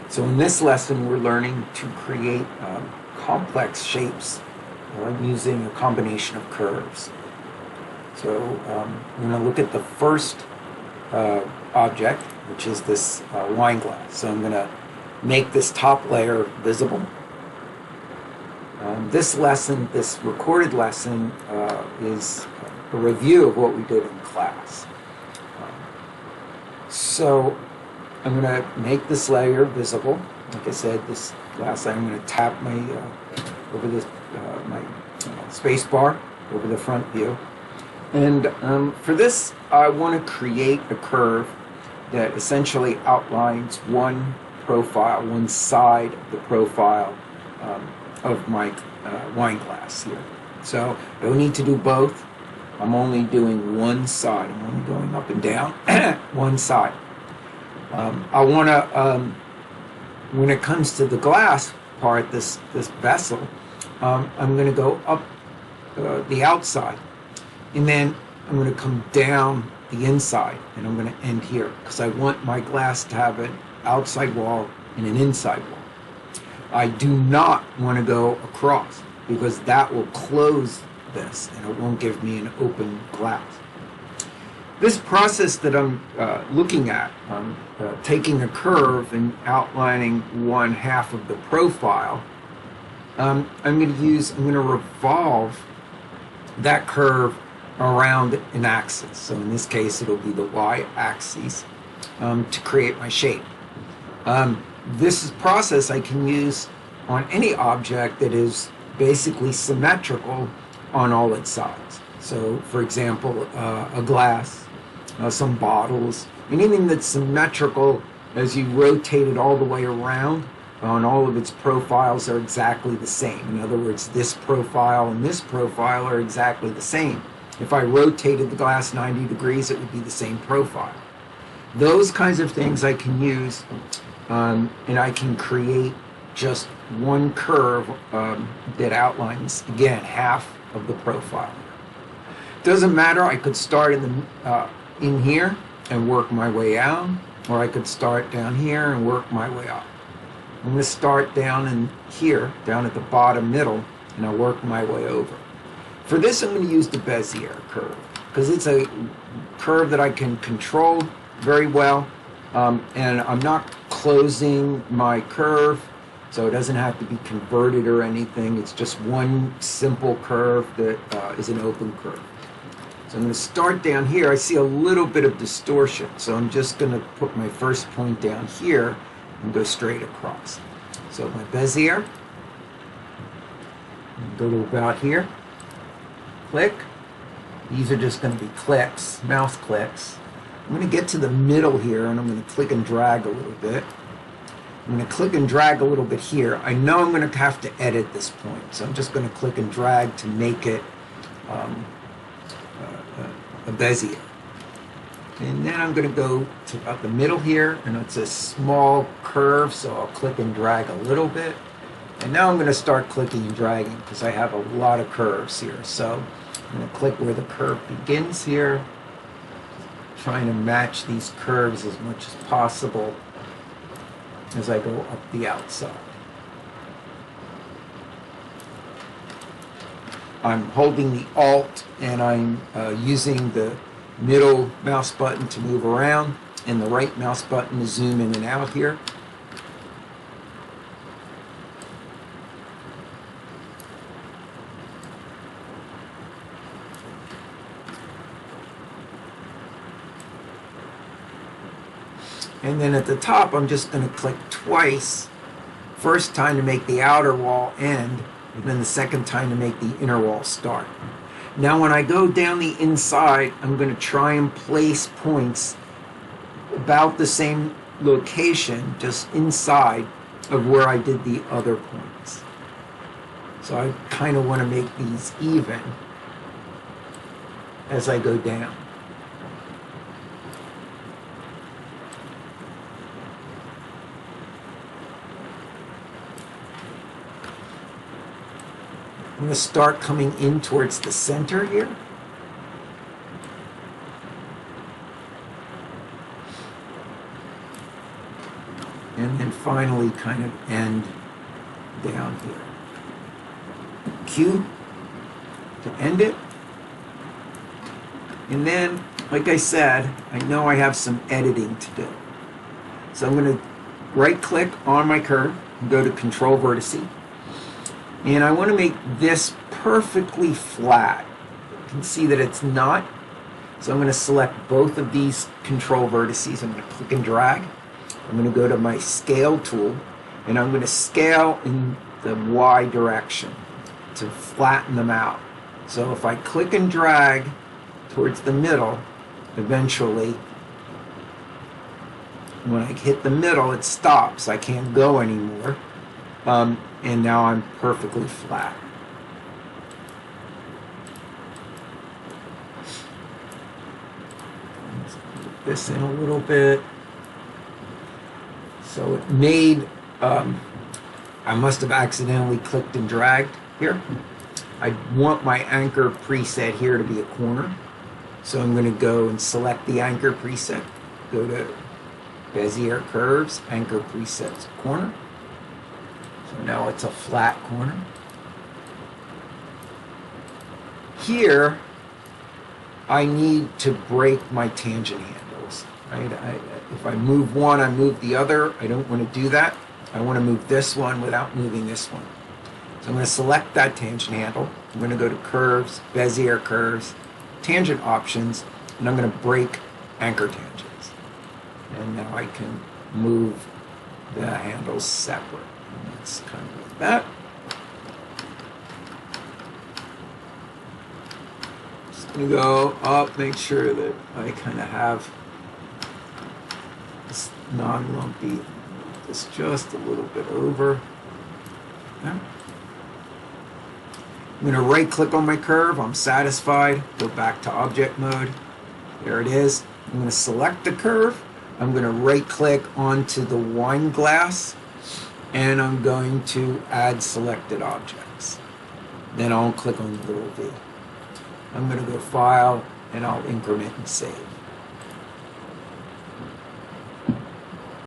So in this lesson, we're learning to create complex shapes using a combination of curves. So we're going to look at the first object, which is this wine glass. So I'm going to make this top layer visible. This lesson, this recorded lesson, is a review of what we did in class. So I'm going to make this layer visible. Like I said, this glass layer, I'm going to tap my over this my space bar over the front view. And for this, I want to create a curve that essentially outlines one profile, one side of the profile of my wine glass here. So I don't need to do both. I'm only doing one side. I'm only going up and down one side. I want to, when it comes to the glass part, this vessel, I'm going to go up the outside, and then I'm going to come down the inside, and I'm going to end here because I want my glass to have an outside wall and an inside wall. I do not want to go across because that will close this and it won't give me an open glass. This process that I'm looking at, taking a curve and outlining one half of the profile, I'm going to revolve that curve around an axis. So in this case, it'll be the y-axis to create my shape. This process I can use on any object that is basically symmetrical on all its sides. So, for example, a glass, some bottles, anything that's symmetrical as you rotate it all the way around on all of its profiles are exactly the same. In other words, this profile and this profile are exactly the same. If I rotated the glass 90 degrees, it would be the same profile. Those kinds of things I can use, and I can create just one curve that outlines, again, half of the profile. Doesn't matter, I could start in here and work my way out, or I could start down here and work my way up. I'm going to start down in here, down at the bottom middle, and I'll work my way over. For this, I'm going to use the Bezier curve because it's a curve that I can control very well, and I'm not closing my curve, so it doesn't have to be converted or anything. It's just one simple curve that is an open curve. So I'm going to start down here. I see a little bit of distortion, so I'm just going to put my first point down here and go straight across. So my Bezier, go to about here, click. These are just going to be clicks, mouse clicks. I'm going to get to the middle here, and I'm going to click and drag a little bit. I'm going to click and drag a little bit here. I know I'm going to have to edit this point, so I'm just going to click and drag to make it a Bezier. And then I'm going to go to about the middle here, and it's a small curve, so I'll click and drag a little bit. And now I'm going to start clicking and dragging because I have a lot of curves here. So I'm going to click where the curve begins here, trying to match these curves as much as possible as I go up the outside. I'm holding the Alt and I'm using the middle mouse button to move around and the right mouse button to zoom in and out here. And then at the top, I'm just going to click twice. First time to make the outer wall end, and then the second time to make the inner wall start. Now when I go down the inside, I'm going to try and place points about the same location, just inside of where I did the other points. So I kind of want to make these even as I go down. I'm going to start coming in towards the center here. and then finally kind of end down here. Q to end it. And then, like I said, I know I have some editing to do. So I'm going to right click on my curve and go to Control Vertice. And I want to make this perfectly flat. You can see that it's not. So I'm going to select both of these control vertices. I'm going to click and drag. I'm going to go to my scale tool, and I'm going to scale in the Y direction to flatten them out. So if I click and drag towards the middle, eventually, when I hit the middle, it stops. I can't go anymore. And now I'm perfectly flat. Let's put this in a little bit. So it made, I must have accidentally clicked and dragged here. I want my anchor preset here to be a corner. So I'm going to go and select the anchor preset. Go to Bezier Curves, anchor presets corner. So now it's a flat corner. Here, I need to break my tangent handles. Right? If I move one, I move the other. I don't want to do that. I want to move this one without moving this one. So I'm going to select that tangent handle. I'm going to go to Curves, Bezier Curves, Tangent Options, and I'm going to break anchor tangents. And now I can move the handles separate. And that's kind of like that. Just going to go up, make sure that I kind of have this non-lumpy, this just a little bit over. Yeah. I'm going to right click on my curve. I'm satisfied. Go back to object mode. There it is. I'm going to select the curve. I'm going to right click onto the WineGlass, and I'm going to add selected objects. Then I'll click on the little V. I'm going to go File, and I'll increment and save.